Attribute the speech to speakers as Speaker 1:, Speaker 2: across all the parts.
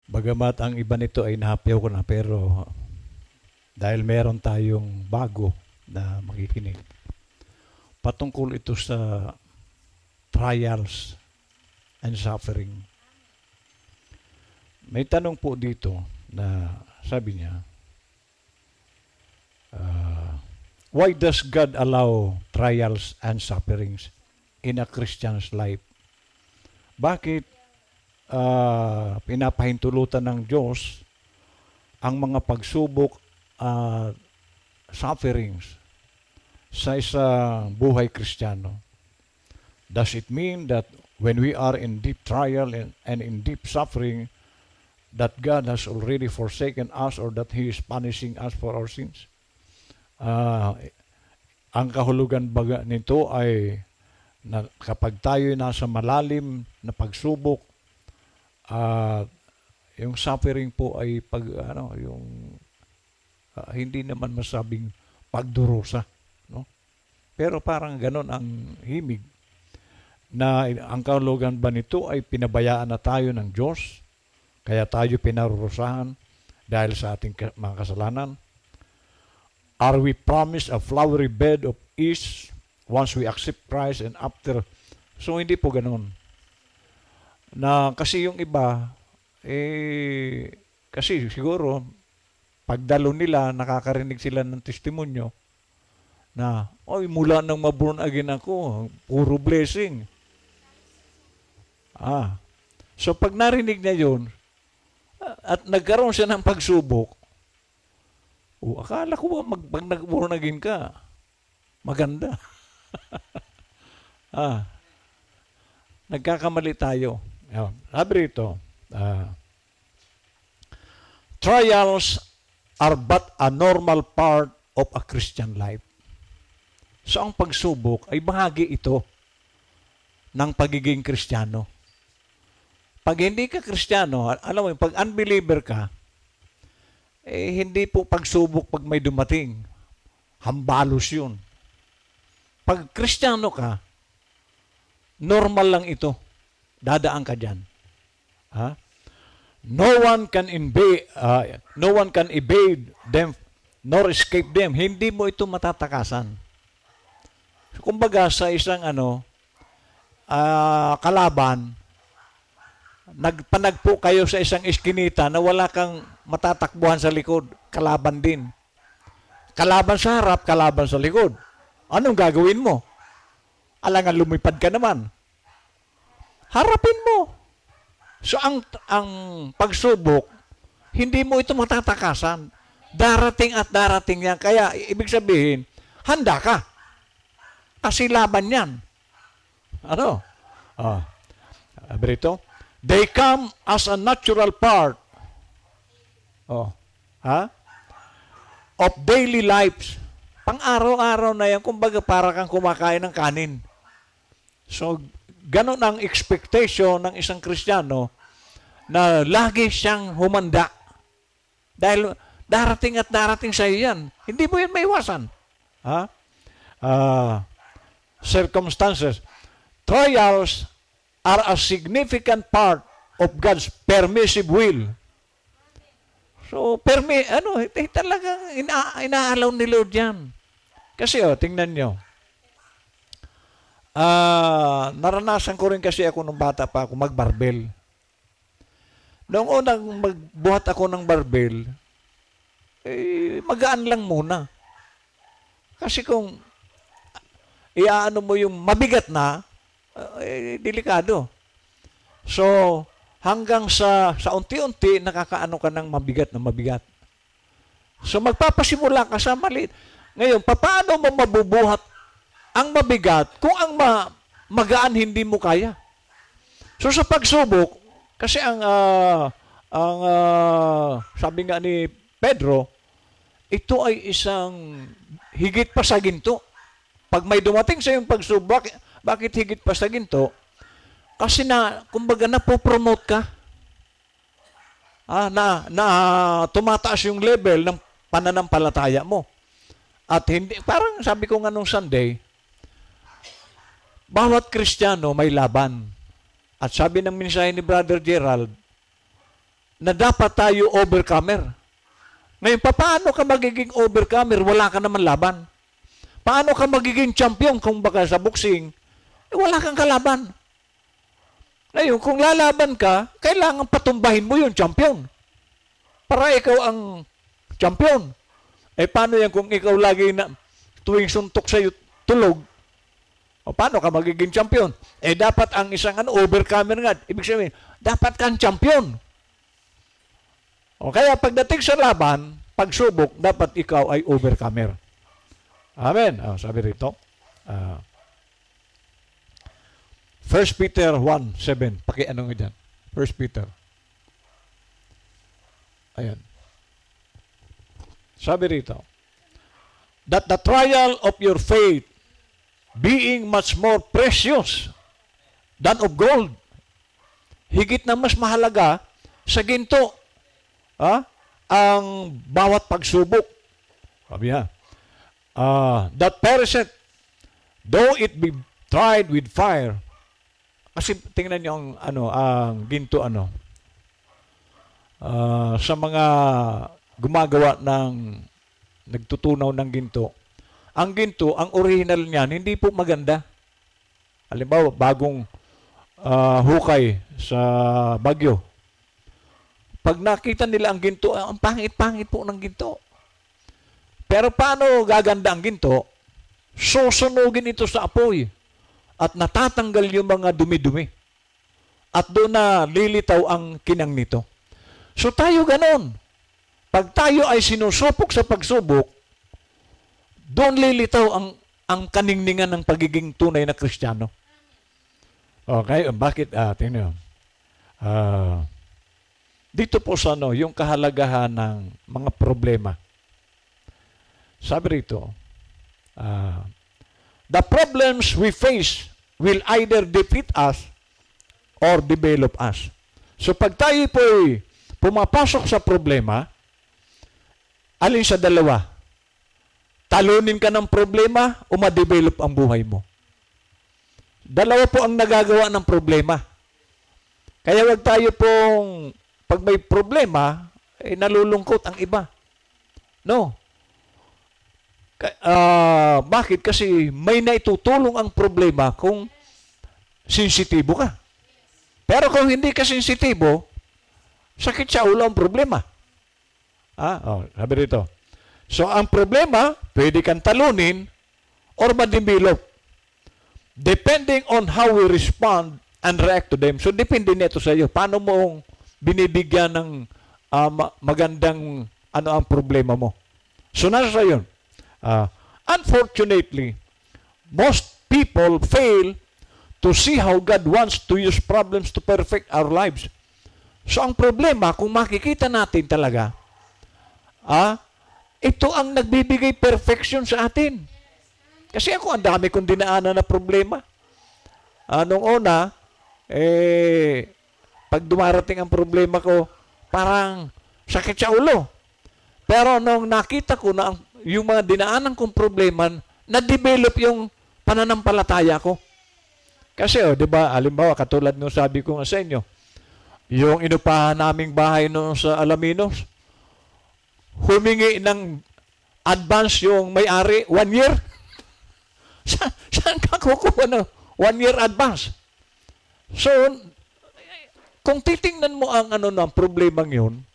Speaker 1: Bagamat ang iba nito ay nahapyaw ko na, pero dahil meron tayong bago na makikinig, patungkol ito sa trials and suffering. May tanong po dito na sabi niya, why does God allow trials and sufferings in a Christian's life? Bakit pinapahintulutan ng Diyos ang mga pagsubok at sufferings sa isang buhay Kristiyano? Does it mean that when we are in deep trial and in deep suffering, that God has already forsaken us or that He is punishing us for our sins? Ang kahulugan baga nito ay na kapag tayo nasa malalim na pagsubok, yung suffering po ay hindi naman masabing pagdurusa, no? Pero parang ganon ang himig na ang kahulugan ba nito ay pinabayaan na tayo ng Diyos, kaya tayo pinarurusahan dahil sa ating mga kasalanan? Are we promised a flowery bed of ease once we accept Christ and after? So hindi po ganon. Na kasi yung iba, kasi siguro, pagdalo nila, nakakarinig sila ng testimonyo na, oy, mula nang ma-born again ako, puro blessing. So pag narinig niya yun, at nagkaroon siya ng pagsubok, akala ko pag nag-born again ka, maganda. Nagkakamali tayo. Sabi rito, trials are but a normal part of a Christian life. So ang pagsubok ay bahagi ito ng pagiging Kristiyano. Pag hindi ka Kristiyano, alam mo, pag unbeliever ka, hindi po pagsubok pag may dumating. Hambalos yun. Pag Kristiyano ka, normal lang ito. Dadaan ka dyan. No one can evade them nor escape them. Hindi mo ito matatakasan. So, kumbaga sa isang kalaban, nagpanagpo kayo sa isang iskinita na wala kang matatakbuhan sa likod, kalaban din. Kalaban sa harap, kalaban sa likod. Anong gagawin mo? Alangan lumipad ka naman. Harapin mo. So ang pagsubok, hindi mo ito matatakasan. Darating at darating yan. Kaya ibig sabihin, handa ka. Kasi laban yan. Ano? Brito? They come as a natural part of daily lives. Pang-araw-araw na yan, kumbaga para kang kumakain ng kanin. So, ganon ang expectation ng isang Kristiyano na lagi siyang humanda. Dahil darating at darating sa iyo yan. Hindi mo yan maiwasan. Circumstances. Trials are a significant part of God's permissive will. So, talagang inaalaw ni Lord yan. Kasi, tingnan nyo. Naranasan ko rin kasi ako nung bata pa ako magbarbel. Noong unang magbuhat ako ng barbel, magaan lang muna. Kasi kung iaano mo yung mabigat na, delikado. So, hanggang sa unti-unti, nakakaano ka ng mabigat na mabigat. So, magpapasimula ka sa maliit. Ngayon, paano mo mabubuhat ang mabigat kung ang magaan hindi mo kaya? So, sa pagsubok, kasi sabi nga ni Pedro, ito ay isang higit pa sa ginto. Pag may dumating sa iyong pagsubok, bakit higit pa sa ginto? Kasi kumbaga napopromote ka. Tumataas yung level ng pananampalataya mo. At hindi, parang sabi ko nga nung Sunday, bawat Kristiyano may laban. At sabi ng mensahe ni Brother Gerald, na dapat tayo overcomer. Ngayon, paano ka magiging overcomer? Wala ka naman laban. Paano ka magiging champion kung baka sa boxing? Wala kang kalaban. Ngayon, kung lalaban ka, kailangan patumbahin mo yung champion. Para ikaw ang champion. Paano yan kung ikaw lagi na tuwing suntok sa'yo tulog? O paano ka magiging champion? Dapat ang isang overcomer nga. Ibig sabihin, dapat kang champion. O kaya pagdating sa laban, pagsubok, dapat ikaw ay overcomer. Amen. Sabi rito. 1 Peter 1:7. Pakiano nga dyan. 1 Peter. Ayan. Sabi rito. That the trial of your faith, being much more precious than of gold, higit na mas mahalaga sa ginto, ang bawat pagsubok. Sabi niya, that perisheth, though it be tried with fire. Kasi tingnan niyo ang ginto sa mga gumagawa ng nagtutunaw ng ginto. Ang ginto, ang original niyan, hindi po maganda. Halimbawa, bagong hukay sa Bagyo. Pag nakita nila ang ginto, ang pangit-pangit po ng ginto. Pero paano gaganda ang ginto? Susunugin ito sa apoy at natatanggal yung mga dumi-dumi. At doon na lilitaw ang kinang nito. So tayo ganon. Pag tayo ay sinusupok sa pagsubok, doon lilitaw ang kaningningan ng pagiging tunay na Kristiyano. Okay, bakit? Tingnan. Dito po sa yung kahalagahan ng mga problema. Sabi rito, the problems we face will either defeat us or develop us. So pag tayo po pumapasok sa problema, alin sa dalawa? Talunin ka ng problema o ma-develop ang buhay mo? Dalawa po ang nagagawa ng problema. Kaya wag tayo pong, pag may problema, nalulungkot ang iba. No. Bakit? Kasi may naitutulong ang problema kung sensitibo ka. Pero kung hindi ka sensitibo, sakit sa ulo ang problema. Sabi rito. So, ang problema, pwede kang talunin or ma-develop. Depending on how we respond and react to them. So, depende nito sa iyo. Paano mo binibigyan ng magandang ang problema mo. So, nasa sa yun. Unfortunately, most people fail to see how God wants to use problems to perfect our lives. So, ang problema, kung makikita natin talaga, ito ang nagbibigay perfection sa atin. Kasi ako, ang dami kong dinaanan na problema. Noong una, pag dumarating ang problema ko, parang sakit sa ulo. Pero nung nakita ko na yung mga dinaanan kong problema, na-develop yung pananampalataya ko. Kasi, di ba, halimbawa, katulad nung sabi ko nga sa inyo, yung inupahan naming bahay noon sa Alaminos, humingi ng advance yung may-ari 1 year. Saan ka kukuha ng 1 year advance? So, kung titingnan mo ang ang problemang yun,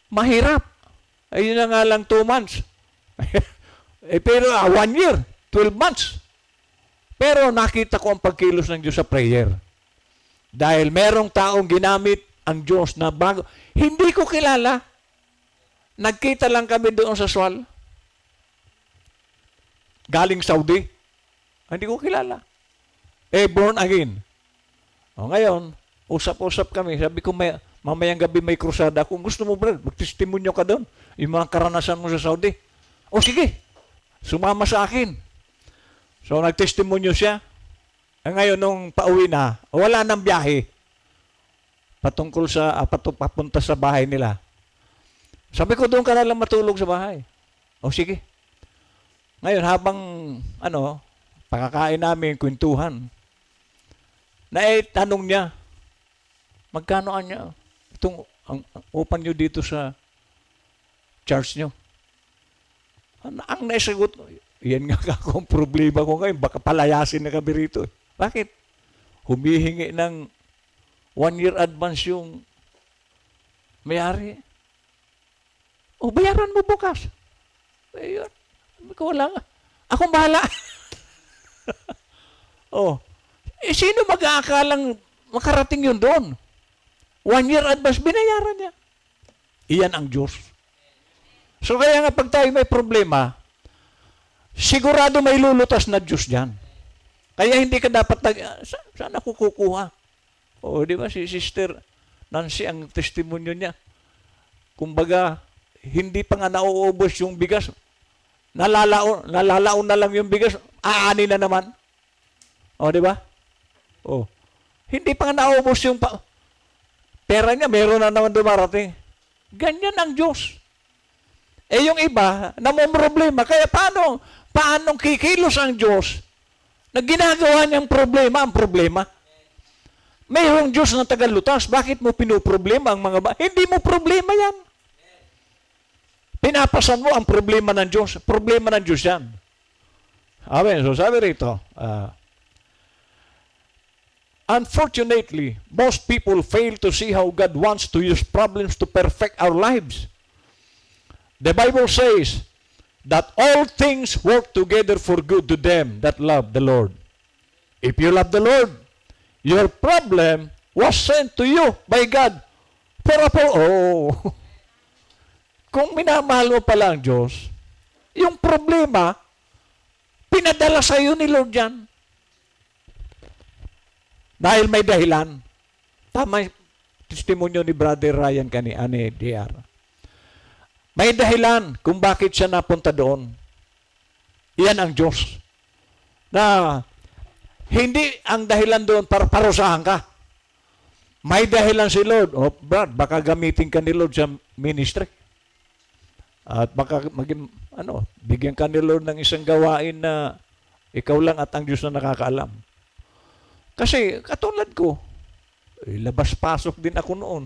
Speaker 1: mahirap. Ayun na nga lang 2 months. Pero 1 year, 12 months. Pero nakita ko ang pagkilos ng Diyos sa prayer. Dahil merong taong ginamit ang Diyos na bago. Hindi ko kilala. Nagkita lang kami doon sa Swal. Galing Saudi. Hindi ko kilala. Born again. Ngayon, usap-usap kami. Sabi ko, mamayang gabi may krusada. Kung gusto mo, brad, magtestimonyo ka doon. Yung mga karanasan mo sa Saudi. Sige. Sumama sa akin. So, nagtestimonyo siya. Ngayon, nung pauwi na, wala nang biyahe. Patungkol sa, papunta sa bahay nila. Sabi ko, doon ka na lang matulog sa bahay. Sige. Ngayon, habang, pakakain namin, kwentuhan, tanong niya, magkano niya? Itong ang upan nyo dito sa church nyo. Ang naisagot, yan nga akong problema ko ngayon, baka palayasin na kami rito. Bakit? Humihingi ng 1 year advance yung may-ari. O, bayaran mo bukas. Ayun. Wala nga. Akong bahala. Sino mag-aakalang makarating yun doon? 1 year advance, binayaran niya. Iyan ang Diyos. So kaya nga pag tayo may problema, sigurado may lulutas na Diyos dyan. Kaya hindi ka dapat saan ako kukuha? Di ba si Sister Nancy, ang testimonyo niya, kumbaga, hindi pa nga nauubos yung bigas, nalalaon na lang yung bigas, aani na naman. Di ba? Hindi pa nga nauubos yung pera niya, meron na naman dumarating. Ganyan ang Diyos. Yung iba, namumroblema. Kaya paano kikilos ang Diyos na ginagawa niyang problema ang problema? Mayroong Diyos na tagalutas. Bakit mo pinoproblema ang mga Hindi mo problema yan. Pinapasan mo ang problema ng Diyos. Problema ng Diyos yan. Amen. So sabi rito, unfortunately, most people fail to see how God wants to use problems to perfect our lives. The Bible says that all things work together for good to them that love the Lord. If you love the Lord, your problem was sent to you by God for a Kung minamahal mo pala ang Diyos, yung problema, pinadala sa iyo ni Lord yan. Dahil may dahilan. Tama yung testimonyo ni Brother Ryan ani DR. May dahilan kung bakit siya napunta doon. Iyan ang Diyos. Na hindi ang dahilan doon para parusahan ka. May dahilan si Lord. Brad, baka gamitin ka ni Lord sa ministry. At baka bigyan ka ni Lord ng isang gawain na ikaw lang at ang Diyos na nakakaalam. Kasi katulad ko, labas-pasok din ako noon.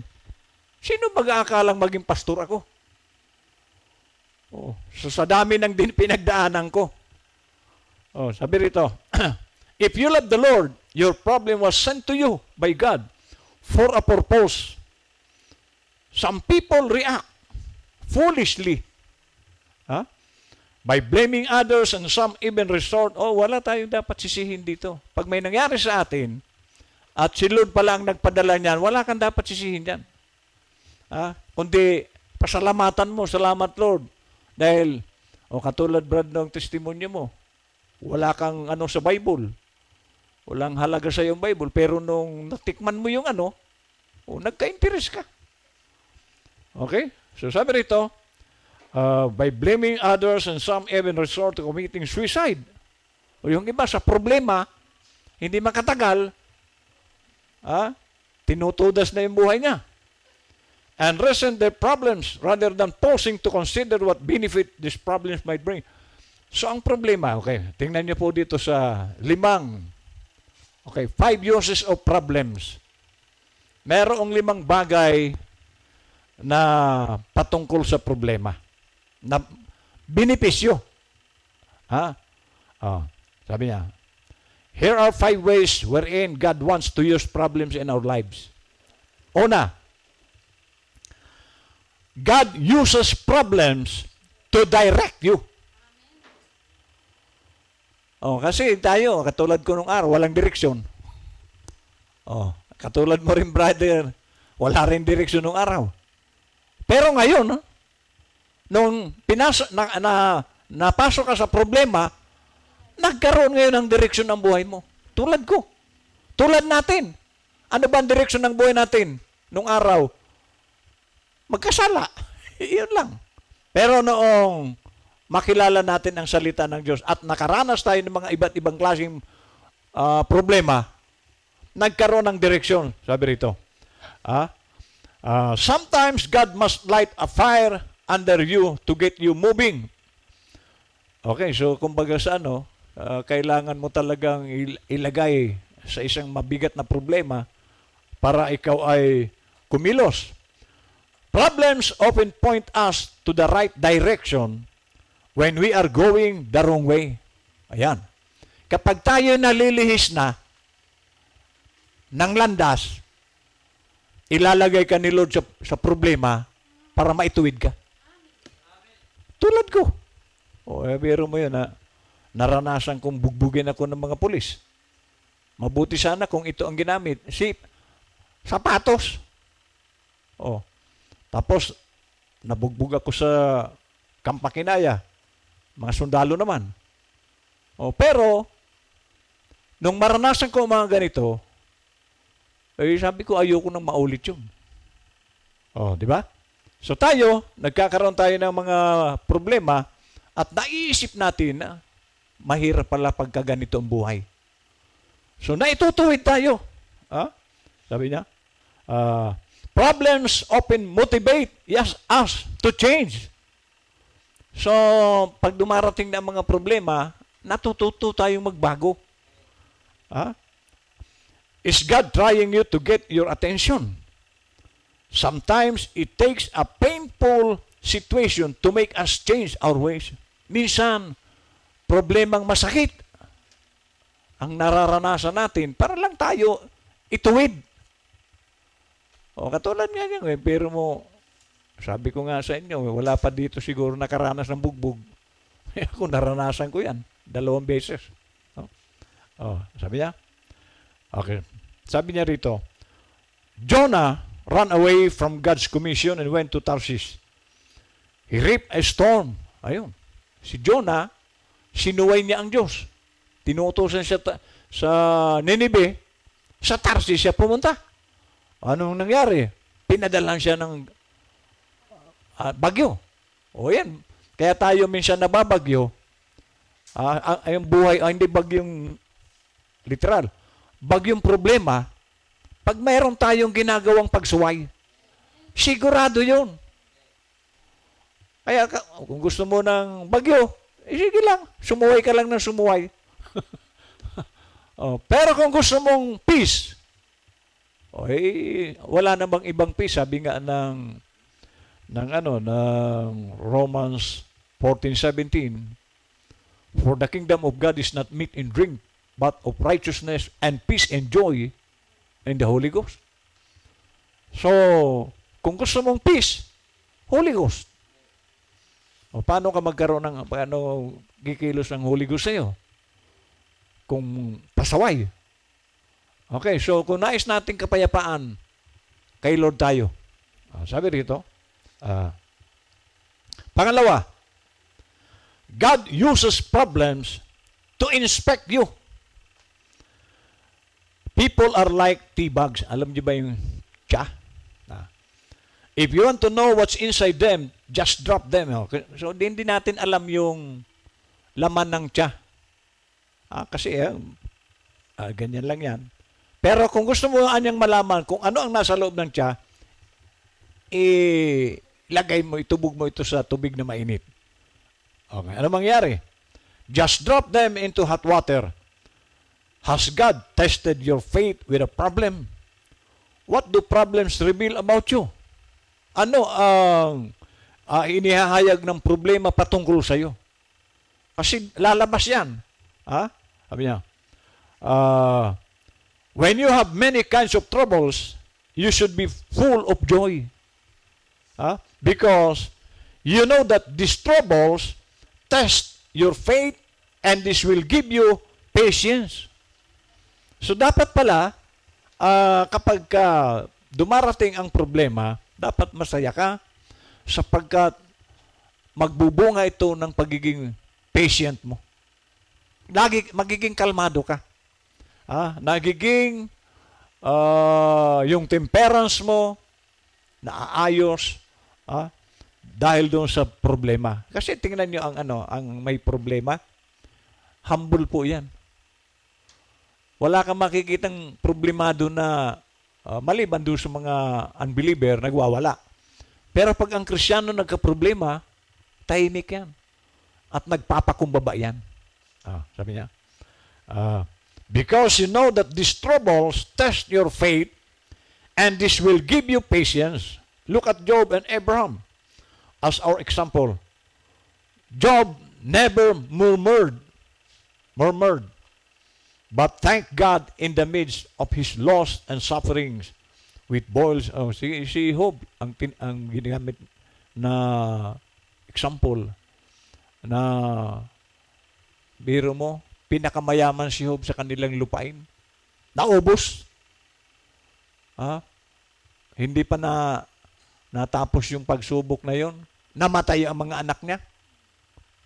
Speaker 1: Sino mag-aakalang maging pastor ako? So sa dami ng pinagdaanan ko. Sabi rito, if you love the Lord, your problem was sent to you by God for a purpose. Some people react foolishly by blaming others, and some even resort, wala tayong dapat sisihin dito. Pag may nangyari sa atin, at si Lord pala ang nagpadala niyan, wala kang dapat sisihin dyan. Kundi, pasalamatan mo, salamat Lord. Dahil, katulad Brad ng testimonyo mo, wala kang sa Bible. Walang halaga sa yung Bible, pero nung natikman mo yung nagka-interest ka. Okay? So sabi rito, by blaming others and some even resort to committing suicide. Yung iba sa problema, hindi makatagal, tinutudas na yung buhay niya. And resent their problems rather than pausing to consider what benefit these problems might bring. So ang problema, tingnan niyo po dito sa 5 uses of problems. Merong 5 bagay na patungkol sa problema. Na benepisyo. Sabi niya, here are 5 ways wherein God wants to use problems in our lives. Una, God uses problems to direct you. Kasi tayo, katulad ko nung araw, walang direksyon. Katulad mo rin, brother, wala rin direksyon nung araw. Pero ngayon, nung napasok ka sa problema, nagkaroon ngayon ng direksyon ng buhay mo. Tulad ko. Tulad natin. Ano ba ang direksyon ng buhay natin nung araw? Magkasala. Iyon lang. Pero noong makilala natin ang salita ng Diyos at nakaranas tayo ng mga iba't ibang klaseng problema, nagkaroon ng direksyon. Sabi rito, sometimes God must light a fire under you to get you moving. Okay, so kumbaga sa kailangan mo talagang ilagay sa isang mabigat na problema para ikaw ay kumilos. Problems often point us to the right direction when we are going the wrong way. Ayan. Kapag tayo nalilihis na ng landas, ilalagay ka ni Lord sa problema para maituwid ka. Tulad ko. Biro mo yun na naranasan kong bugbugin ako ng mga pulis. Mabuti sana kung ito ang ginamit. Sapatos. Tapos, nabugbog ako sa Kampakinaya. Mga sundalo naman. Pero, nung maranasan ko mga ganito, sabi ko, ayoko nang maulit yun. Di ba? So tayo, nagkakaroon tayo ng mga problema at naiisip natin na mahirap pala pagka ganito ang buhay. So naitutuwid tayo. Sabi niya, problems often motivate us to change. So, pag dumarating na mga problema, natututo tayong magbago. Is God trying you to get your attention? Sometimes it takes a painful situation to make us change our ways. Minsan, problemang masakit ang nararanasan natin para lang tayo ituwid. Katulad nga yan, pero mo, sabi ko nga sa inyo, wala pa dito siguro nakaranas ng bugbog. Ako naranasan ko yan, 2 beses. Sabi niya? Okay. Sabi niya rito, Jonah ran away from God's commission and went to Tarshish. He reaped a storm. Ayun. Si Jonah, sinuway niya ang Diyos. Tinutusan siya sa Nineveh, sa Tarshish siya pumunta. Anong nangyari? Pinadalan siya ng bagyo. Yan. Kaya tayo minsan nababagyo. Yung buhay, hindi bagyong literal. Bagyong problema, pag mayroon tayong ginagawang pagsuway, sigurado yun. Kaya kung gusto mo ng bagyo, sige lang, sumuway ka lang ng sumuway. Pero kung gusto mong peace, wala namang ibang peace. Sabi nga ng Romans 14:17, for the kingdom of God is not meat and drink, but of righteousness and peace and joy in the Holy Ghost. So, kung gusto mong peace, Holy Ghost. Paano ka magkaroon paano kikilos ang Holy Ghost sa'yo? Kung pasaway. Okay, so kung nais nating kapayapaan, kay Lord tayo. Sabi rito, pangalawa, God uses problems to inspect you. People are like tea bags. Alam niyo ba yung tsa? If you want to know what's inside them, just drop them. So, hindi natin alam yung laman ng tsa. Kasi ganyan lang yan. Pero kung gusto mo anyang malaman kung ano ang nasa loob ng tsa, ilagay mo, itubog mo ito sa tubig na mainit. Okay, ano mangyari? Just drop them into hot water. Has God tested your faith with a problem? What do problems reveal about you? Ano ang inihahayag ng problema patungkol sa iyo? Kasi lalabas yan. Sabi niya, when you have many kinds of troubles, you should be full of joy. Because you know that these troubles test your faith and this will give you patience. So dapat pala, kapag dumarating ang problema, dapat masaya ka sapagkat magbubunga ito ng pagiging patient mo. Magiging kalmado ka. Nagiging yung temperance mo naaayos dahil doon sa problema. Kasi tingnan niyo ang may problema. Humble po 'yan. Wala kang makikitang problemado na maliban doon sa mga unbeliever, nagwawala. Pero pag ang Kristiyano nagka-problema, tahimik yan. At nagpapakumbaba yan. Sabi niya, because you know that these troubles test your faith and this will give you patience. Look at Job and Abraham as our example. Job never murmured, but thank God in the midst of his loss and sufferings with boils. Oh, si Job ang ginamit na example na biro mo, pinakamayaman si Job sa kanilang lupain. Naubos. Hindi pa natapos yung pagsubok na yon. Namatay ang mga anak niya.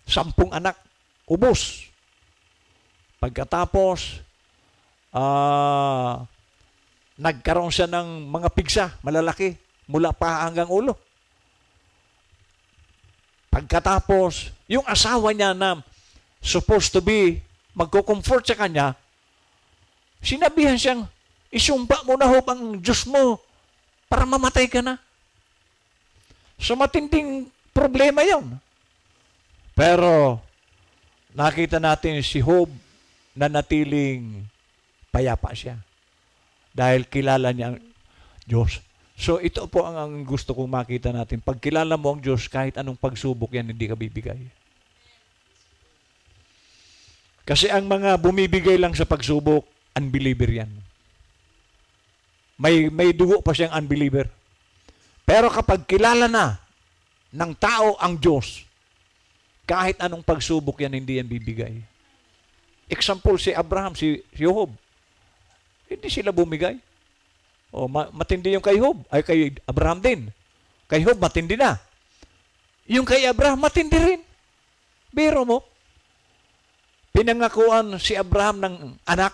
Speaker 1: 10 anak. Ubos. Pagkatapos, nagkaroon siya ng mga pigsa, malalaki, mula pa hanggang ulo. Pagkatapos, yung asawa niya na supposed to be magko-comfort sa kanya, sinabihan siyang, isumpa mo na ho ang Diyos mo para mamatay ka na. So matinding problema yon. Pero nakita natin si Job na natiling payapa siya dahil kilala niya ang Diyos. So ito po ang gusto kong makita natin. Pag kilala mo ang Diyos, kahit anong pagsubok yan, hindi ka bibigay. Kasi ang mga bumibigay lang sa pagsubok, unbeliever yan. May dugo pa siyang unbeliever. Pero kapag kilala na ng tao ang Diyos, kahit anong pagsubok yan, hindi yan bibigay. Example, si Abraham, si Job. Hindi sila bumigay. Matindi yung kay Job. Ay, kay Abraham din. Kay Job, matindi na. Yung kay Abraham, matindi rin. Biro mo, pinangakuan si Abraham ng anak.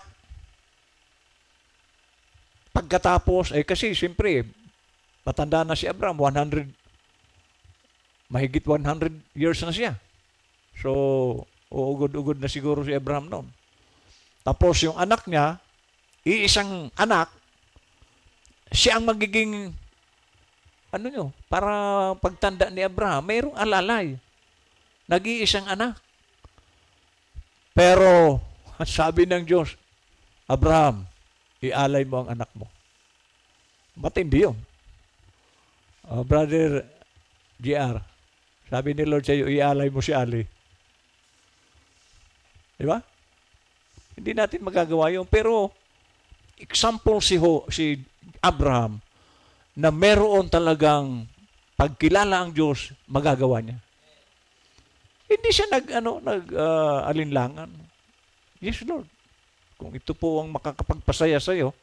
Speaker 1: Pagkatapos, kasi siyempre, matanda na si Abraham, mahigit 100 years na siya. So, uugod-ugod na siguro si Abraham noon. Tapos yung anak niya, iisang anak, siya ang magiging, para pagtanda ni Abraham, mayroong alalay. Nag-iisang anak. Pero, sabi ng Diyos, Abraham, ialay mo ang anak mo. Matindi yun. Brother GR, sabi ni Lord sa iyo, ialay mo si Ali. Di ba? Hindi natin magagawa yun. Pero, example si Abraham na meron talagang pagkilala ang Diyos, magagawa niya. Hindi siya alinlangan. Yes, Lord. Kung ito po ang makakapagpasaya sa iyo,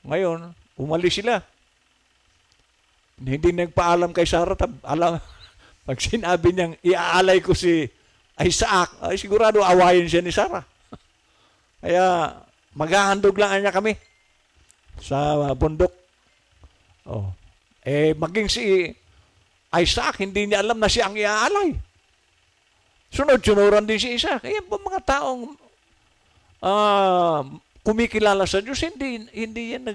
Speaker 1: ngayon, umalis sila. Hindi nagpaalam kay Sarah. Pag sinabi niyang, iaalay ko si Isaac, ay sigurado awayin siya ni Sarah. Kaya, maghahandog lang niya kami sa bundok. Maging si Isaac, hindi niya alam na siya ang iaalay. Sunod-sunuran din si Isaac. Kaya mga taong kumikilala sa Diyos, hindi yan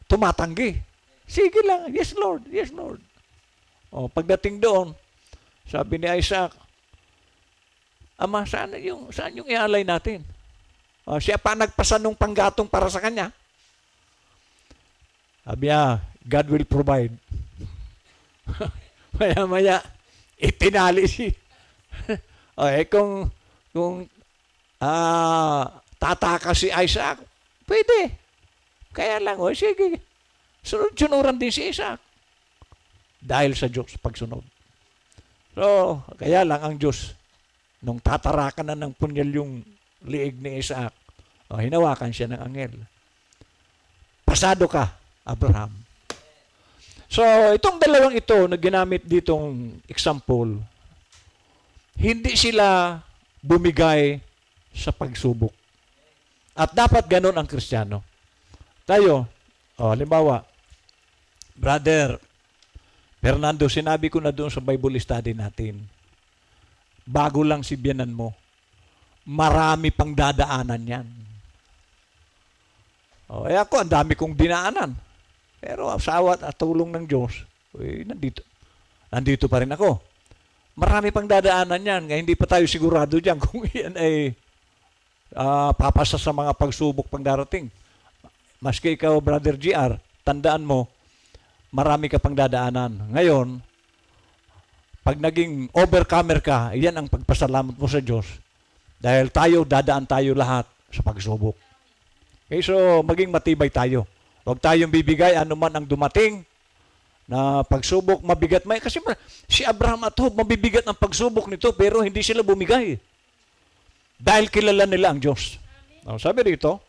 Speaker 1: tumatanggi. Sige lang, yes Lord, yes Lord. Pagdating doon, sabi ni Isaac, Ama, saan yung ialay natin? Siya pa nagpasa nung panggatong para sa kanya. Sabi niya, God will provide. Maya-maya, itinali si. Kung tataka si Isaac, pwede. Kaya lang, sige. Sunod-sunuran din si Isaac. Dahil sa Diyos, pagsunod. So, kaya lang ang Diyos, nung tatarakan na ng punyal yung liig ni Isaac, hinawakan siya ng anghel. Pasado ka, Abraham. So, itong dalawang ito na ginamit ditong example, hindi sila bumigay sa pagsubok. At dapat ganun ang Kristiyano. Tayo, halimbawa, Brother Fernando, sinabi ko na doon sa Bible study natin, bago lang si biyanan mo, marami pang dadaanan yan. Ako, ang dami kong dinaanan. Pero sa awat at tulong ng Diyos, nandito pa rin ako. Marami pang dadaanan yan. Kaya hindi pa tayo sigurado dyan kung yan ay papasa sa mga pagsubok pang darating. maski ikaw, Brother GR, tandaan mo, marami ka pang dadaanan. Ngayon, pag naging overcomer ka, yan ang pagpasalamat mo sa Diyos. Dahil dadaan tayo lahat sa pagsubok. Okay, so maging matibay tayo. Huwag tayong bibigay anuman ang dumating na pagsubok, mabigat. Kasi si Abraham at Job, mabibigat ang pagsubok nito, pero hindi sila bumigay. Dahil kilala nila ang Diyos. Sabi dito,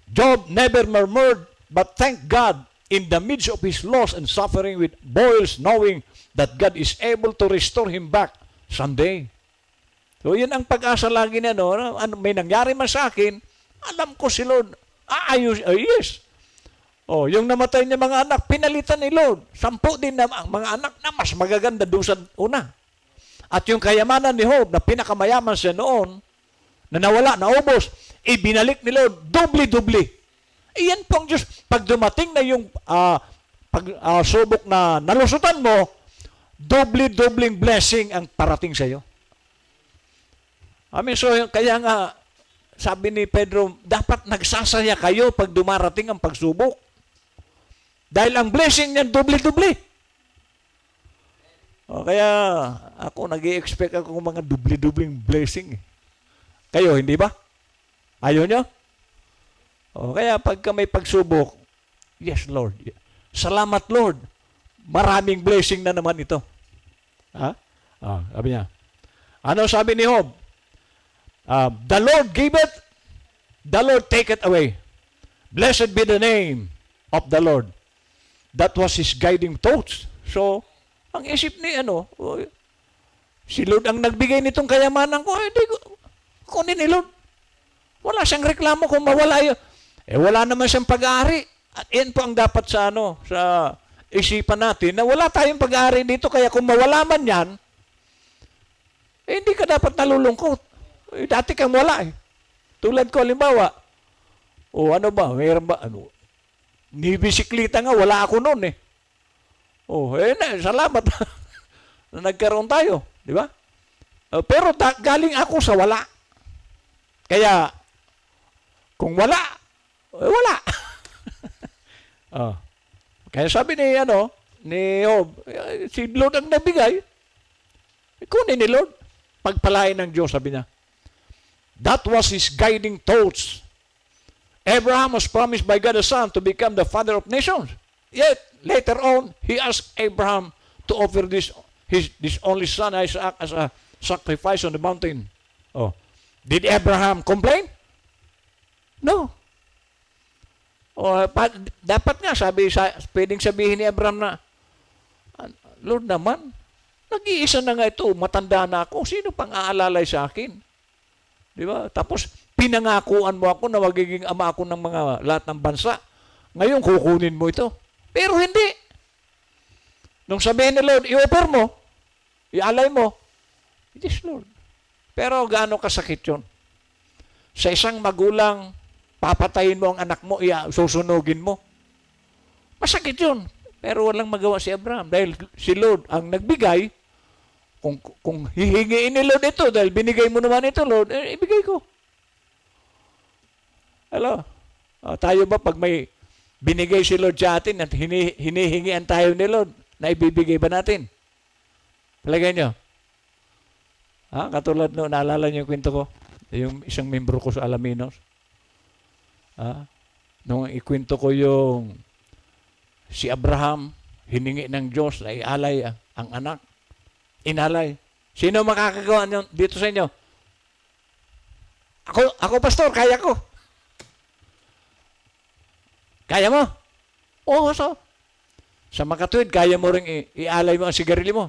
Speaker 1: Job never murmured, but thank God in the midst of his loss and suffering with boils, knowing that God is able to restore him back someday. So, yun ang pag-asa lagi na, may nangyari man sa akin, alam ko si Lord, yes. Yung namatay niya mga anak, pinalitan ni Lord. 10 din na mga anak na mas magaganda doon sa una. At yung kayamanan ni Job, na pinakamayaman siya noon, na nawala, naubos, ibinalik ni Lord, doble-doble. Iyan pong Diyos. Pag dumating na yung subok na nalusutan mo, doble-dobling blessing ang parating sa iyo. So kaya nga, sabi ni Pedro, dapat nagsasaya kayo pag dumarating ang pagsubok. Dahil ang blessing niyan, doble-doble. Kaya ako, nag-i-expect ako ng mga doble-dobling blessing. Kayo, hindi ba? Ayaw nyo? Kaya pagka may pagsubok, yes, Lord. Salamat, Lord. Maraming blessing na naman ito. Sabi niya. Ano sabi ni Job? The Lord give it, the Lord take it away. Blessed be the name of the Lord. That was his guiding thoughts. So, ang isip ni si Lord ang nagbigay nitong kayamanan ko, hindi ko, kunin ni Lord. Wala siyang reklamo kung mawala yun. Wala naman siyang pag-aari. At yan po ang dapat sa isipan natin, na wala tayong pag-aari dito, kaya kung mawala man yan, hindi ka dapat nalulungkot. Dati kang wala Tulad ko, halimbawa, mayroon ba, ni bisikleta nga, wala ako noon salamat na nagkaroon tayo, di ba? Pero galing ako sa wala. Kaya, kung wala, wala. Kaya sabi ni Job, si Lord ang nabigay, kunin ni Lord, pagpalain ng Diyos, sabi niya. That was his guiding thoughts. Abraham was promised by God the Son to become the father of nations. Yet, later on, he asked Abraham to offer this only son Isaac as a sacrifice on the mountain. Did Abraham complain? No. Dapat nga, pwedeng sabihin ni Abraham na, Lord naman, nag-iisa na nga ito, matanda na ako, sino pang aalalay sa akin? Di ba? Tapos, pinangakuan mo ako na magiging ama ako ng lahat ng bansa. Ngayon, kukunin mo ito. Pero hindi. Nung sabihin ni Lord, i-offer mo, ialay mo, yes, Lord. Pero gaano kasakit yun? Sa isang magulang, papatayin mo ang anak mo, susunugin mo. Masakit yun. Pero walang magawa si Abraham. Dahil si Lord ang nagbigay, kung hihingiin ni Lord ito, dahil binigay mo naman ito, Lord, ibigay ko. Hello? Tayo ba pag may binigay si Lord sa atin at hinihingian tayo ni Lord, na ibibigay ba natin? Palagay nyo? Katulad naalala nyo yung kwento ko? Yung isang membro ko sa Alaminos. Nung ikwento ko yung si Abraham, hiningi ng Diyos na ialay ang anak. Inalay. Sino makakagawa nyo dito sa inyo? Ako pastor, kaya ko. Kaya mo? Oo, so. Sa makatuwid, kaya mo rin ialay mo ang sigarilyo mo.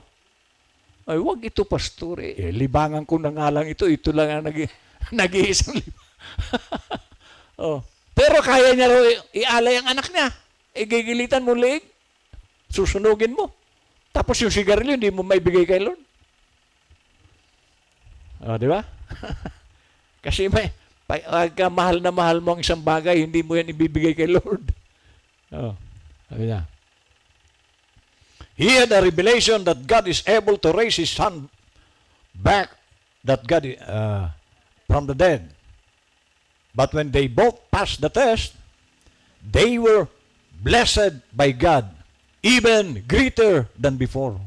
Speaker 1: Ay, wag ito, pastor. Libangan ko na nga lang ito. Ito lang ang nag-iisang libangan. Pero kaya niya rin ialay ang anak niya. Gigilitan mo leeg. Susunugin mo. Tapos yung sigarilyo, hindi mo maibigay kay Lord. Di ba? Kasi pagka mahal na mahal mo ang isang bagay, hindi mo yan ibibigay kay Lord. Sabi niya. He had a revelation that God is able to raise his son back, that God from the dead. But when they both passed the test, they were blessed by God, even greater than before.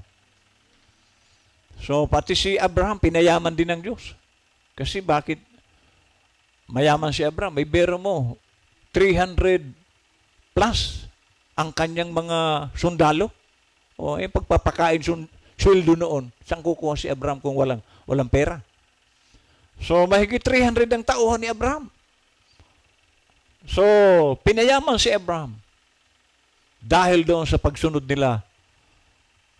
Speaker 1: So, pati si Abraham, pinayaman din ng Diyos. Kasi bakit mayaman si Abraham? May bero mo, 300 plus ang kanyang mga sundalo. O, pagpapakain sweldo noon, saan kukuha si Abraham kung walang pera? So, mahigit 300 ang tauhan ni Abraham. So, pinayaman si Abraham dahil doon sa pagsunod nila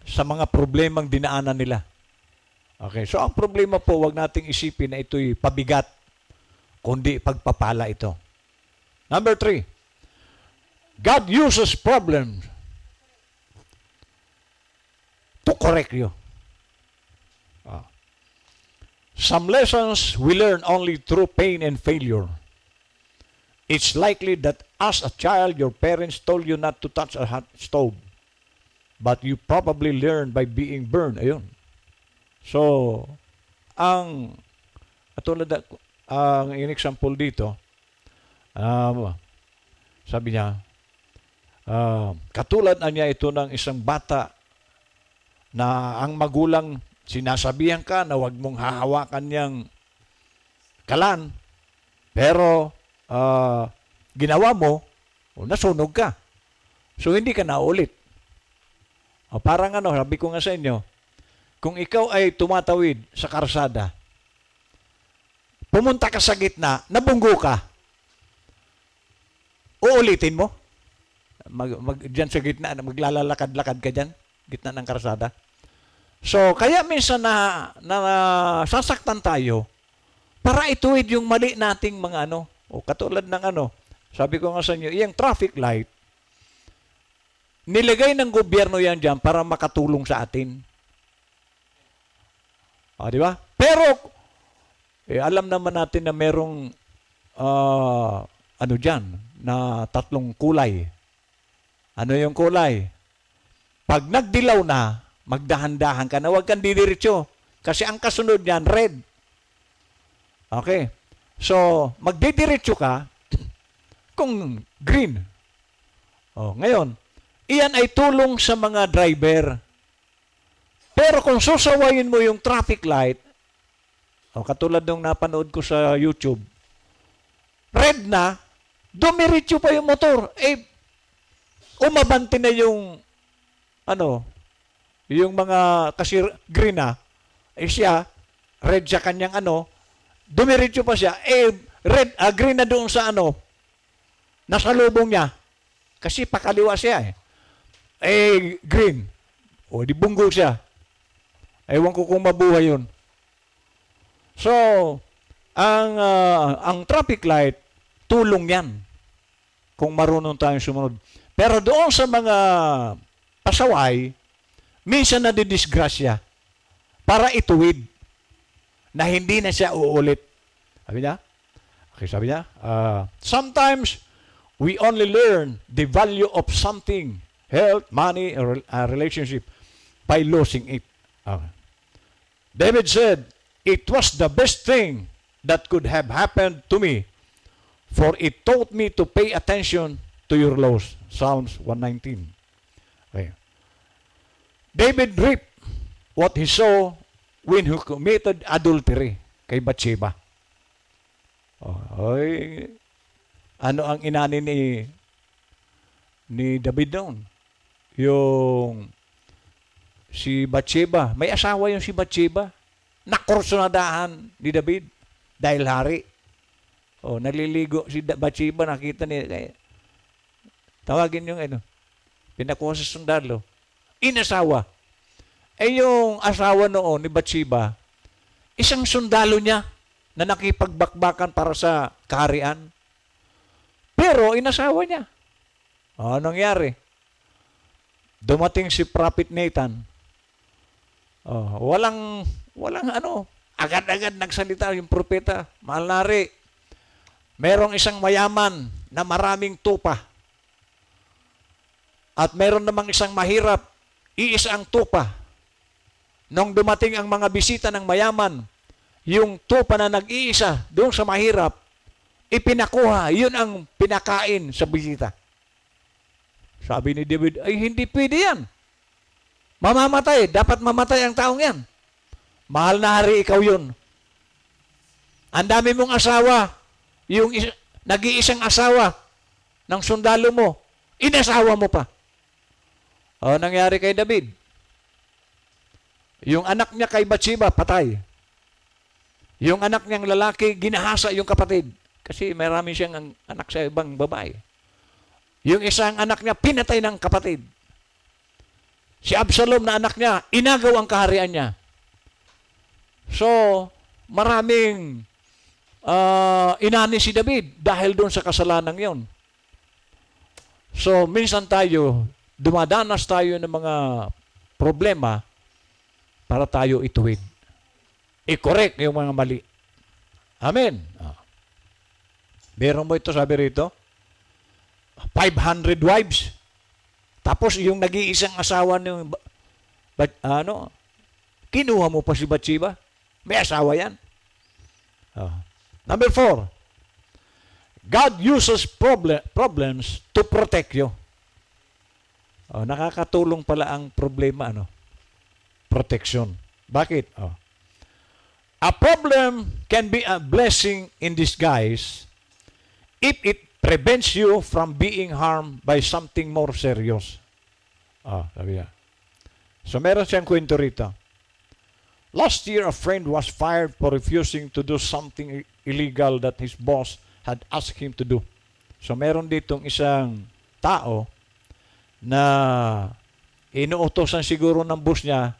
Speaker 1: sa mga problemang dinaanan nila. Okay, so ang problema po, wag nating isipin na ito'y pabigat, kundi pagpapala ito. Number 3, God uses problems to correct you. Some lessons we learn only through pain and failure. It's likely that as a child, your parents told you not to touch a hot stove. But you probably learned by being burned. Ayun. So, ang example dito, sabi niya, katulad na niya ito ng isang bata na ang magulang sinasabihan ka na huwag mong hahawakan niyang kalan, pero ginawa mo, nasunog ka. So, hindi ka naulit. Parang sabi ko nga sa inyo, kung ikaw ay tumatawid sa karsada, pumunta ka sa gitna, nabunggo ka, uulitin mo? Diyan sa gitna, maglalakad-lakad ka dyan, gitna ng karsada. So, kaya minsan na sasaktan tayo para ituwid yung mali nating mga katulad ng sabi ko nga sa inyo, yung traffic light, nilagay ng gobyerno yan dyan para makatulong sa atin. Di ba? Pero, alam naman natin na merong, dyan, na 3 kulay. Ano yung kulay? Pag nagdilaw na, magdahan-dahan ka na, huwag kang didiretso. Kasi ang kasunod niyan, red. Okay. So, magdidiretso ka kung green. Ngayon, iyan ay tulong sa mga driver. Pero kung susawayin mo yung traffic light, katulad nung napanood ko sa YouTube, red na, dumiretso pa yung motor. Umabante na yung yung mga, kasi green na, siya, red sa kanyang dumiretso pa siya, red, green na doon sa nasa lubong niya. Kasi pakaliwa siya green. Di bunggo siya. Ewan ko kung mabuhay yun. So, ang traffic light, tulong yan kung marunong tayong sumunod. Pero doon sa mga pasaway, minsan nadidisgrasya para ituwid na hindi na siya uulit. Sabi niya? Okay, sabi niya, sometimes we only learn the value of something, health, money, or relationship, by losing it. David said, it was the best thing that could have happened to me, for it taught me to pay attention to your laws. Psalms 119. Okay. David reaped what he saw when he committed adultery kay Bathsheba. Ano ang inani ni David doon? Yung si Bathsheba. May asawa yung si Bathsheba. Nakursunadahan ni David dahil hari. Naliligo si Bathsheba, nakita niya. Tawagin yung pinakuha sa sundalo. Inasawa. Yung asawa noon ni Bathsheba, isang sundalo niya na nakipagbakbakan para sa kaharian. Pero inasawa niya. Anong nangyari? Dumating si Prophet Nathan. Walang agad-agad nagsalita yung propeta. Mahal nari, merong isang mayaman na maraming tupa. At meron namang isang mahirap, iisa ang tupa. Nung dumating ang mga bisita ng mayaman, yung tupa na nag-iisa doon sa mahirap, ipinakuha. Yun ang pinakain sa bisita. Sabi ni David, ay hindi pwede yan. Mamamatay. Dapat mamatay ang taong yan. Mahal na hari, ikaw yun. Ang dami mong asawa. Yung nag-iisang asawa ng sundalo mo. Inasawa mo pa. O, nangyari kay David. Yung anak niya kay Bathsheba, patay. Yung anak niyang lalaki, ginahasa yung kapatid. Kasi marami siyang anak sa ibang babae. Yung isang anak niya, pinatay ng kapatid. Si Absalom na anak niya, inagaw ang kaharian niya. So, maraming inani si David dahil doon sa kasalanan yon. So, minsan tayo, dumadanas tayo ng mga problema para tayo ituwid. I-correct yung mga mali. Amen. Meron mo ito, sabi rito, 500 wives. Tapos yung nag-iisang asawa ng kinuha mo pa si Bathsheba. May asawa yan. Number 4, God uses problems to protect you. Nakakatulong pala ang problema, protection. Bakit? A problem can be a blessing in disguise if it prevents you from being harmed by something more serious. Sabi niya. So, meron siyang kwento rito. Last year, a friend was fired for refusing to do something illegal that his boss had asked him to do. So, meron ditong isang tao na inuutosan siguro ng boss niya.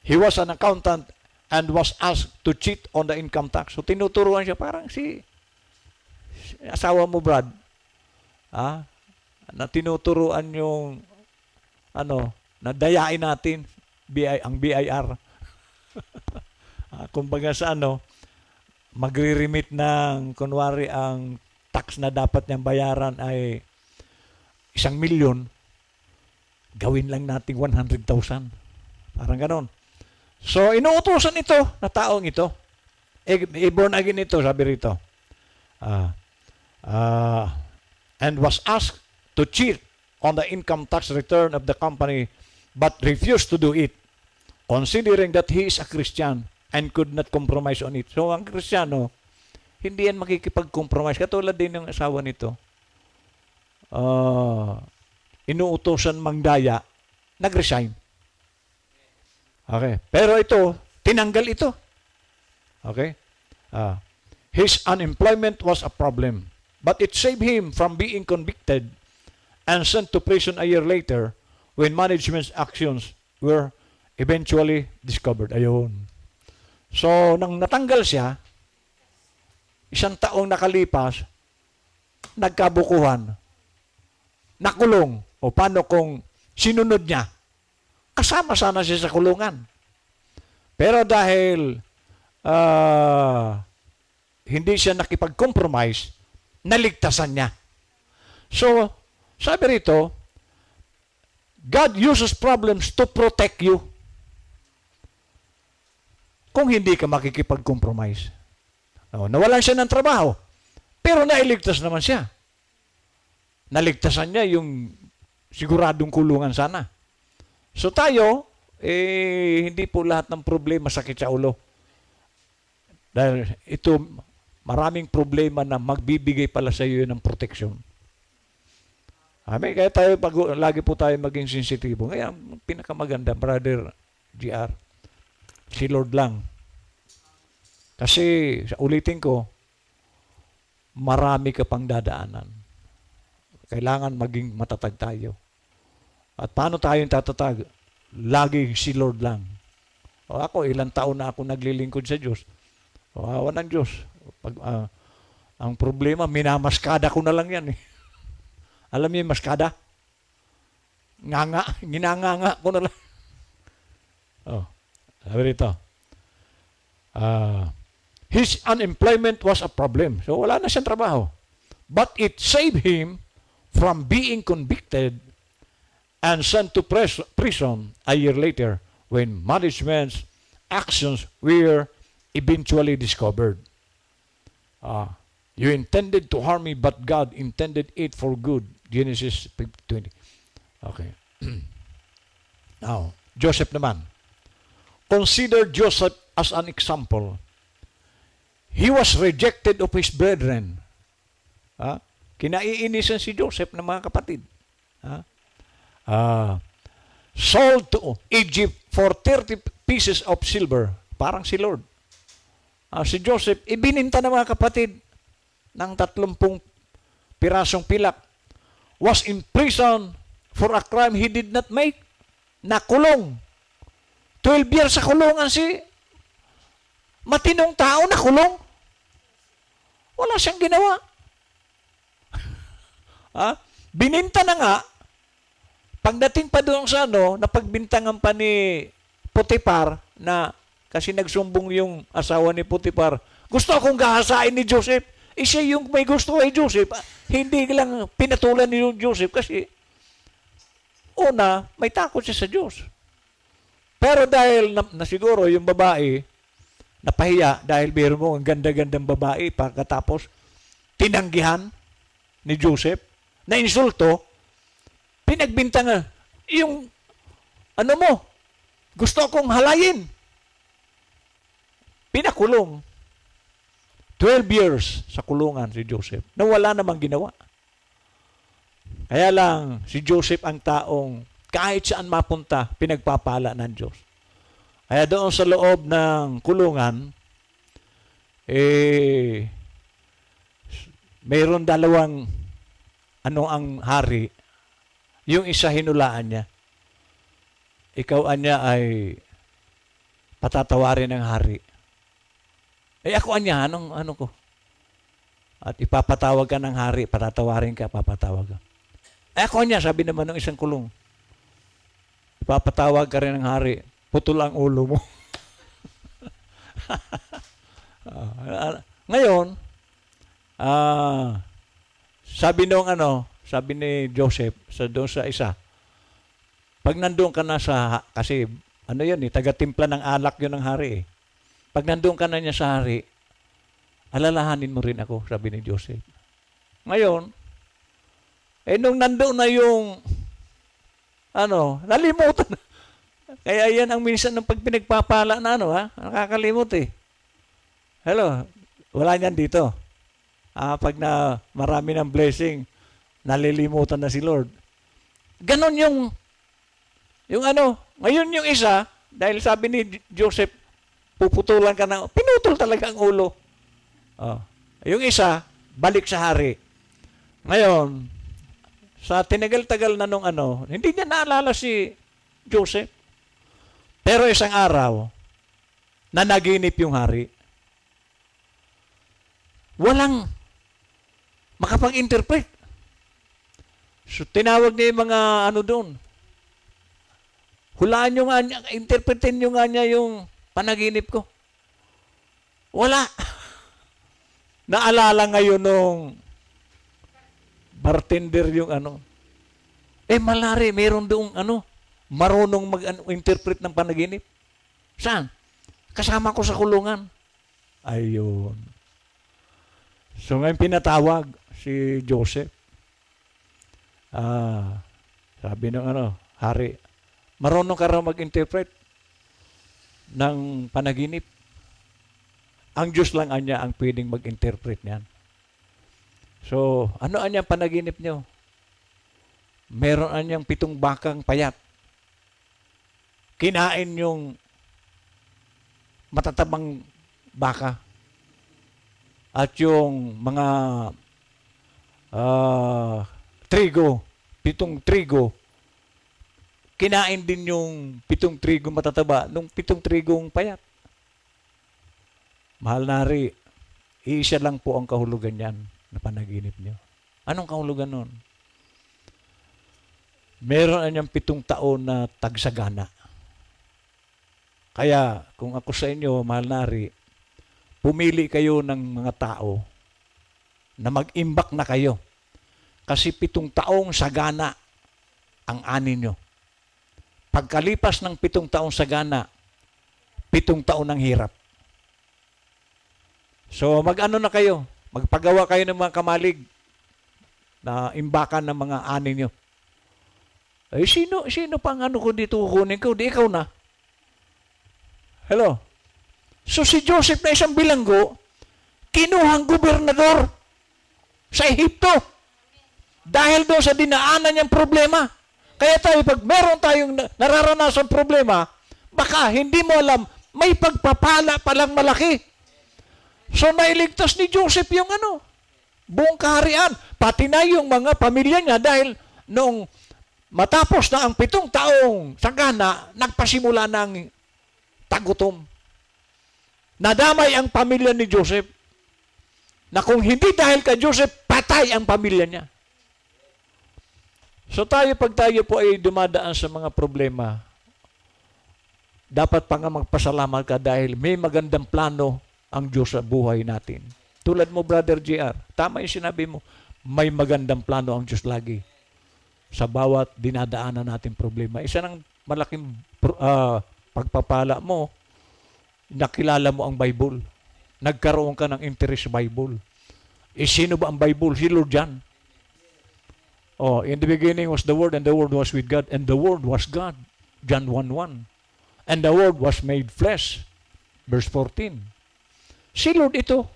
Speaker 1: He was an accountant and was asked to cheat on the income tax. So, tinuturuan siya parang si asawa mo, Brad. Na tinuturuan yung nadayain natin ang BIR. Kumbaga sa magre-remit ng, kunwari, ang tax na dapat niyang bayaran ay 1,000,000, gawin lang natin 100,000. Parang ganon. So, inuutosan ito na taong ito. Born again ito, sabi rito. And was asked to cheat on the income tax return of the company but refused to do it, considering that he is a Christian and could not compromise on it. So, ang Kristiyano, hindi yan makikipag-compromise. Katulad din ng asawa nito. Inuutosan mangdaya, nag-resign. Okay. Pero ito, tinanggal ito. Okay? His unemployment was a problem, but it saved him from being convicted and sent to prison a year later when management's actions were eventually discovered. Ayun. So, nang natanggal siya, 1 taong nakalipas, nagkabukuhan, nakulong. O paano kung sinunod niya? Kasama sana siya sa kulungan. Pero dahil hindi siya nakipag-compromise, naligtasan niya. So, sabi rito, God uses problems to protect you. Kung hindi ka makikipag-compromise. Nawalan siya ng trabaho, pero nailigtas naman siya. Naligtasan niya yung siguradong kulungan sana. So tayo, hindi po lahat ng problema sakit sa ulo. Dahil ito, maraming problema na magbibigay pala sa iyo ng protection. Kaya tayo, lagi po tayo maging sensitibo. Kaya, pinakamaganda, Brother GR, si Lord lang. Kasi, ulitin ko, marami ka pang dadaanan. Kailangan maging matatag tayo. At paano tayong tatatag? Lagi si Lord lang. Ako, ilang taon na ako naglilingkod sa Diyos. Awa ng Diyos. Ang problema, minamaskada ko na lang yan eh. Alam niyo yung maskada? Ginanganga ko na lang. Sabi rito. His unemployment was a problem. So wala na siyang trabaho. But it saved him from being convicted and sent to prison a year later when management's actions were eventually discovered. You intended to harm me, but God intended it for good. Genesis 20. Okay. Now, Joseph naman. Consider Joseph as an example. He was rejected of his brethren. Kinaiinisan si Joseph ng mga kapatid. Sold to Egypt for 30 pieces of silver. Parang si Lord. Si Joseph, ibininta ng mga kapatid ng 30 pirasong pilak. Was in prison for a crime he did not make. Nakulong. 12 years sa kulungan si matinong tao na kulong. Wala siyang ginawa. Bininta na nga. Pagdating pa doon sa napagbintangan pa ni Potiphar na kasi nagsumbong yung asawa ni Potiphar. Gusto akong gahasain ni Joseph. Siya yung may gusto kay Joseph. Hindi lang pinatulan ni Joseph kasi una, may takot siya sa Diyos. Pero dahil na siguro yung babae napahiya dahil biro mo ang ganda-gandang babae pagkatapos tinanggihan ni Joseph na insulto, pinagbintangan yung gusto akong halayin. Pinakulong. 12 years sa kulungan si Joseph na wala namang ginawa. Kaya lang si Joseph ang taong kahit saan mapunta, pinagpapala ng Diyos. Kaya doon sa loob ng kulungan, mayroon dalawang ang hari. Yung isa hinulaan niya. Ikaw anya ay patatawarin ng hari. Ako anya, ano ko? At ipapatawag ka ng hari, patatawarin ka, papatawag ka. Ako anya, sabi naman ng isang kulong. Ipapatawag ka rin ng hari, putol ang ulo mo. Ngayon, sabi ni Joseph, doon sa isa, pag nandoon ka na kasi taga-timpla ng alak yun ng hari eh. Pag nandoon ka na niya sa hari, alalahanin mo rin ako, sabi ni Joseph. Ngayon, nung nandoon na yung, nalimutan. Kaya yan ang minsan ng pagpinagpapala na nakakalimot eh. Hello, wala niyan dito. Pag na marami ng blessing, nalilimutan na si Lord. Ganon yung ngayon yung isa, dahil sabi ni Joseph, puputulan ka na, pinutol talaga ang ulo. Yung isa, balik sa hari. Ngayon, sa tinagal-tagal na hindi niya naalala si Joseph. Pero isang araw, nanaginip yung hari. Walang makapag-interpret. So, tinawag niya yung mga doon. Hulaan nyo nga niya, interpretin nyo nga niya yung panaginip ko. Wala. Naalala ngayon nung bartender yung malari, meron doong marunong mag-interpret ng panaginip. Saan? Kasama ko sa kulungan. Ayun. So ngayon pinatawag si Joseph. Sabi ng hari, marunong ka raw mag-interpret ng panaginip. Ang Diyos lang anya ang pwedeng mag-interpret niyan. So, ano anyang panaginip niyo? Meron anyang 7 bakang payat. Kinain yung matatabang baka. At yung mga trigo, 7 trigo, kinain din yung 7 trigo matataba nung 7 trigong payat. Mahal na hari, isa lang po ang kahulugan yan na panaginip niyo. Anong kahulugan nun? Meron anyang 7 taon na tagsagana. Kaya, kung ako sa inyo, mahal na hari, pumili kayo ng mga tao na mag-imbak na kayo. Kasi 7 taong sagana ang ani nyo. Pagkalipas ng 7 taong sagana, 7 taon ng hirap. So, mag-ano na kayo? Magpagawa kayo ng mga kamalig na imbakan ng mga ani nyo. Ay, sino pang ano ko dito kukunin ko? Di ikaw na. Hello? So si Joseph na isang bilanggo, kinuhang gobernador sa Ehipto. Dahil doon sa dinaanan niyang problema. Kaya tayo, pag meron tayong nararanasan problema, baka hindi mo alam, may pagpapala palang malaki. So nailigtas ni Joseph yung buong kaharian. Pati na yung mga pamilya niya dahil nung matapos na ang 7 taong sagana, nagpasimula ng tagutom. Nadamay ang pamilya ni Joseph na kung hindi dahil kay Joseph, patay ang pamilya niya. So pag tayo po ay dumadaan sa mga problema, dapat pa nga magpasalamat ka dahil may magandang plano ang Diyos sa buhay natin. Tulad mo, Brother JR, tama yung sinabi mo, may magandang plano ang Diyos lagi sa bawat dinadaanan natin problema. Isa ng malaking pagpapala mo, nakilala mo ang Bible. Nagkaroon ka ng interest sa Bible. Sino ba ang Bible? Si Lord John. In the beginning was the Word, and the Word was with God, and the Word was God. John 1:1. And the Word was made flesh. Verse 14. Si Lord ito,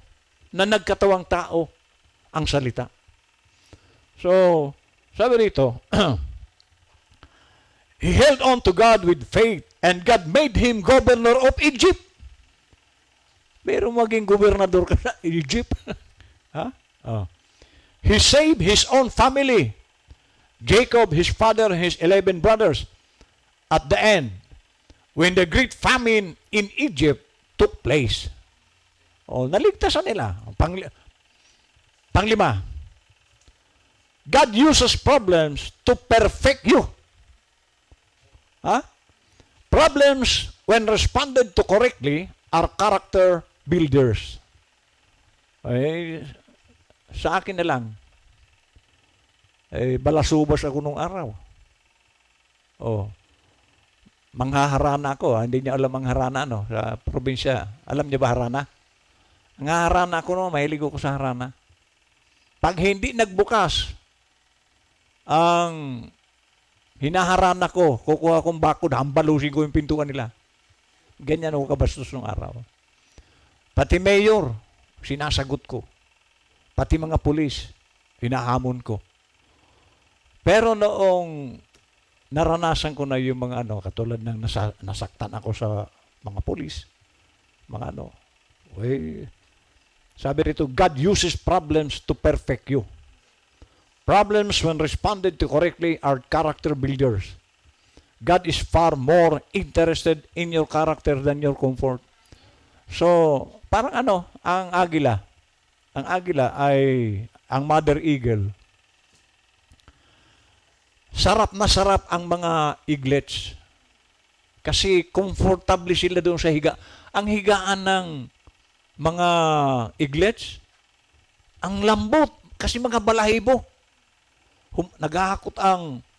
Speaker 1: na nagkatawang tao ang salita. So, sabi rito, he held on to God with faith, and God made him governor of Egypt. Pero maging gobernador ka sa Egypt. Ha? He saved his own family. Jacob, his father, and his 11 brothers. At the end, when the great famine in Egypt took place. Naligtasan nila. Panglima, God uses problems to perfect you. Problems, when responded to correctly, are character builders. Sa akin na lang, balasubas ako nung araw. Manghaharana ako. Hindi niya alam ang harana sa probinsya. Alam niya ba harana? Ang harana ako mahilig ako sa harana. Pag hindi nagbukas ang hinaharana ko, kukuha kong bakod, hambalusin ko yung pintuan nila. Ganyan ako kabastos nung araw. Pati mayor, sinasagot ko. Pati mga pulis, hinahamon ko. Pero noong naranasan ko na yung mga katulad ng nasaktan ako sa mga pulis, mga sabi rito, God uses problems to perfect you. Problems, when responded to correctly, are character builders. God is far more interested in your character than your comfort. So, parang ang agila. Ang agila ay, ang mother eagle. Sarap na sarap ang mga eaglets. Kasi comfortable sila doon sa higa. Ang higaan ng mga eaglets, ang lambot. Kasi mga balahibo. Naghahakot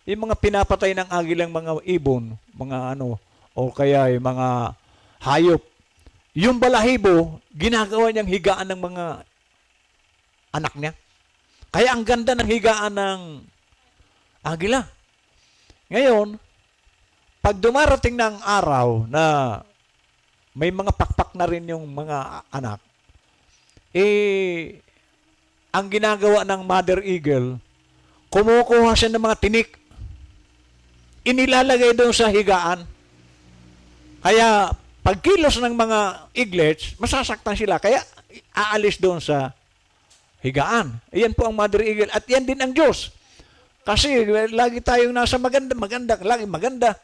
Speaker 1: yung mga pinapatay ng agilang mga ibon, mga o kaya yung mga hayop. Yung balahibo, ginagawa niyang higaan ng mga anak niya. Kaya ang ganda ng higaan ng agila. Ngayon, pag dumarating ng araw na may mga pakpak na rin yung mga anak, ang ginagawa ng mother eagle, kumukuha siya ng mga tinik, inilalagay doon sa higaan. Kaya, pagkilos ng mga eaglets, masasaktan sila. Kaya, aalis doon sa higaan. Ayan po ang mother eagle. At yan din ang Diyos. Kasi, lagi tayong nasa maganda, lagi maganda.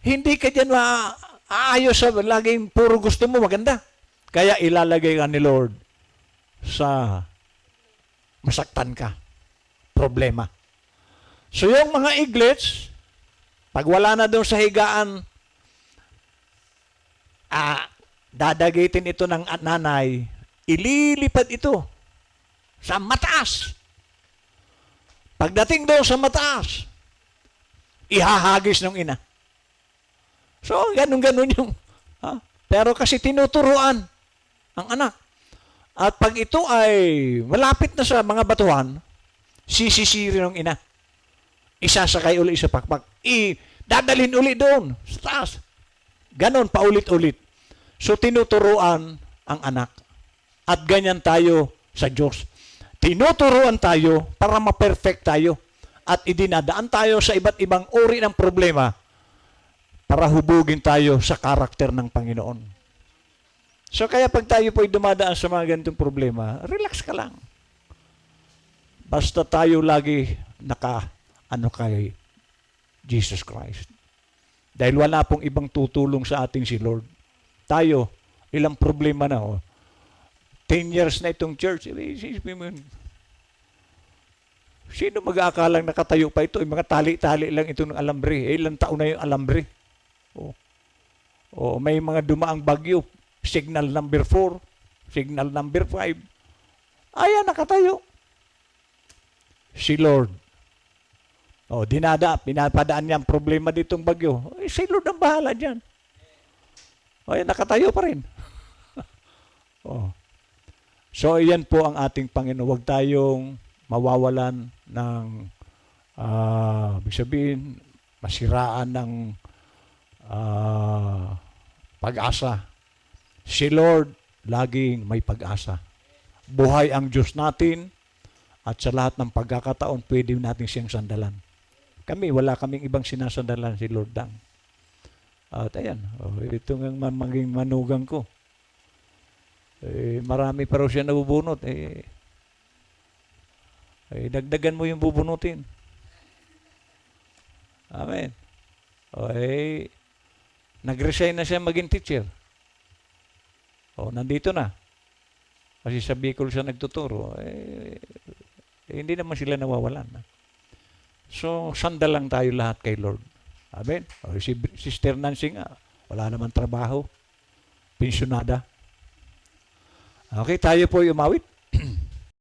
Speaker 1: Hindi ka dyan aayos sa laging puro gusto mo maganda. Kaya, ilalagay ka ni Lord sa masaktan ka. Problema. So, yung mga eaglets, pag wala na doon sa higaan, dadagitin ito ng nanay, ililipad ito sa mataas. Pagdating doon sa mataas, ihahagis ng ina. So, ganun-ganun yung, pero kasi tinuturuan ang anak. At pag ito ay malapit na sa mga batuhan, sisisiri ng ina. Isasakay uli sa pakpak. Dadalhin uli doon sa taas. Ganon, paulit-ulit. So, tinuturuan ang anak. At ganyan tayo sa Diyos. Tinuturuan tayo para ma-perfect tayo. At idinadaan tayo sa iba't ibang uri ng problema para hubugin tayo sa karakter ng Panginoon. So, kaya pag tayo po'y dumadaan sa mga ganitong problema, relax ka lang. Basta tayo lagi kay Jesus Christ. Dahil wala pong ibang tutulong sa ating si Lord. Tayo, ilang problema na. 10 years na itong church. Sino mag-aakalang nakatayo pa ito? Mga tali-tali lang ito ng alambre. Ilang taon na yung alambre. May mga dumaang bagyo. Signal number 4. Signal number 5. Ayan, nakatayo. Si Lord. Pinapadaan niya ang problema ditong bagyo. Si Lord ang bahala dyan. Ayan, nakatayo pa rin. So, iyan po ang ating Panginoon. Huwag tayong mawawalan ng, ibig sabihin, masiraan ng pag-asa. Si Lord, laging may pag-asa. Buhay ang Diyos natin at sa lahat ng pagkakataon, pwede natin siyang sandalan. Wala kaming ibang sinasandalan, si Lord lang. At ayan, ito nga maging manugang ko. Marami pa raw siya nabubunot. Dagdagan mo yung bubunutin. Amen. Nag-resign na siya maging teacher. Nandito na. Kasi sa Bicol siya nagtuturo. Hindi naman sila nawawalan. So, sandal lang tayo lahat kay Lord. Amen. Si Sister Nancy nga, wala naman trabaho. Pensyonada. Okay, tayo po umawit.